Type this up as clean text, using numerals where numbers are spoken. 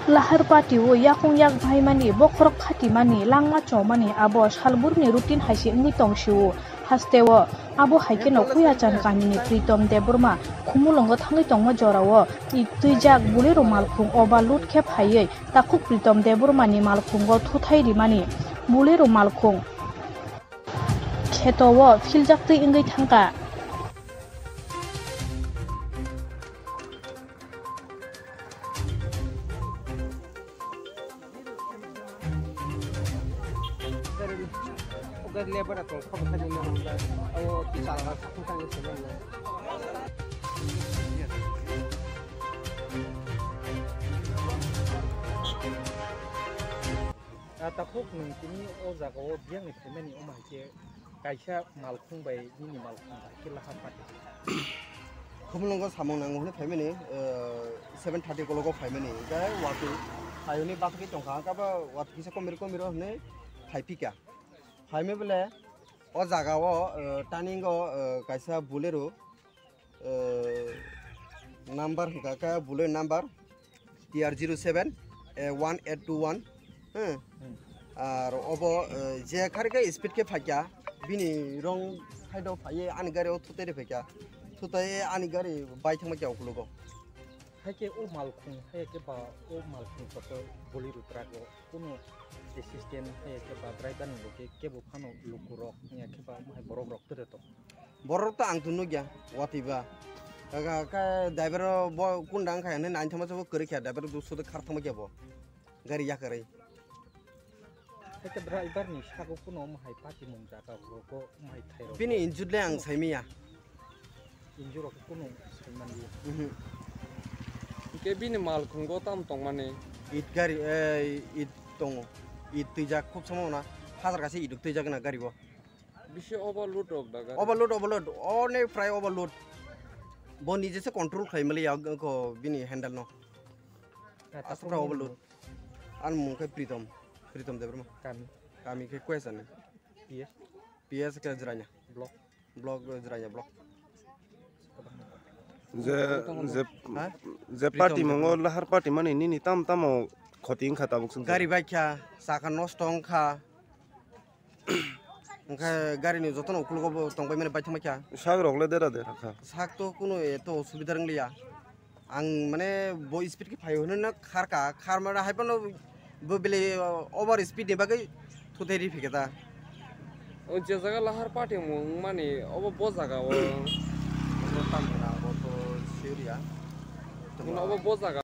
lahar pati o yakung yak bhai mani bokrok khati mani langma chomani abo salburni rutin haisi ngui tongsiu hasteo abo haike no kuya chan kanini pritom deburma khumulongo thangai tongma jorao tuijak bulero malkhung overload khep haye takuk pritom deburmani malkhungo thuthai rimani bulero malkhung khetowo philjak tui ingui thangka lebar atau apa saja yang atau bisa lakukan itu sebenarnya. Tapuk mungkin o jaga o biang itu meni o mahke kaisa malkhung bai ini malkhung kila hapat. Kumulongo samong nangu ni family 7:30 kologo family jai waktu ayuni bakki tongkha ka ba waktu kisa komiro ne haipika Haime bole o jaga o taningo kaisa bulero number kaka bulero number TR07 1821 ar obo je karga speed ke phakya bini rong khaido phaye ani gari o thutere phakya thutaye ani gari bai thangma kya oklugo Haike o malkhung haike ba o malkhung to bolero trago kuno assistant haike ba driver ni loke kebo khano lukuro nya ke ba mai borok rok tere to borok to ang tunu gya watiba ka driver bo kundang kha ne nan thama so kari kya driver du so khar thama kya bo gari ya kare haike driver ni sago kuno mai pati mum jaka ko mai thairo bini injudle ang saimiya injuro kuno saimandi ke bini malkhung go tam tong mane it gari it tong it tuja খুব সময় হাজার কাছে ইদুক তুই জাগনা গাড়ি বো বেশি overload হোক দাগা overload অনেক প্রায় ওভারলোড বো নিজেসে কন্ট্রোল খাইমলে কো বিনি হ্যান্ডেল ন আসরা ওভারলোড আন মুখে প্রীতম দেবরমা কামি কে কোয়েশন পিএস কে জরা냐 ব্লক জরা냐 ব্লক যে পার্টি মঙ্গো লাহার পার্টি মানে নিনি তাম তামো খতিং খাতা বকসুন গাড়ি বাইখ্যা সাকা নষ্ট অংখা ওংখা গাড়ি নি যতন উকুলগো তংবাই মানে বাইথা মাখ্যা সাগ রগলে দেরা দে রাখা সাক তো কোনো এত অসুবিধা রংলিয়া আং মানে বই স্পিড কি ফাই হনে না খার মারা হাইপানো বেলে ওভার স্পিড নি বাগै থুতেরি ফিকেতা ও যে জায়গা লাহার পার্টি মানে ওব ব জায়গা ও তামরা তো সিরিয়া ওব ব জায়গা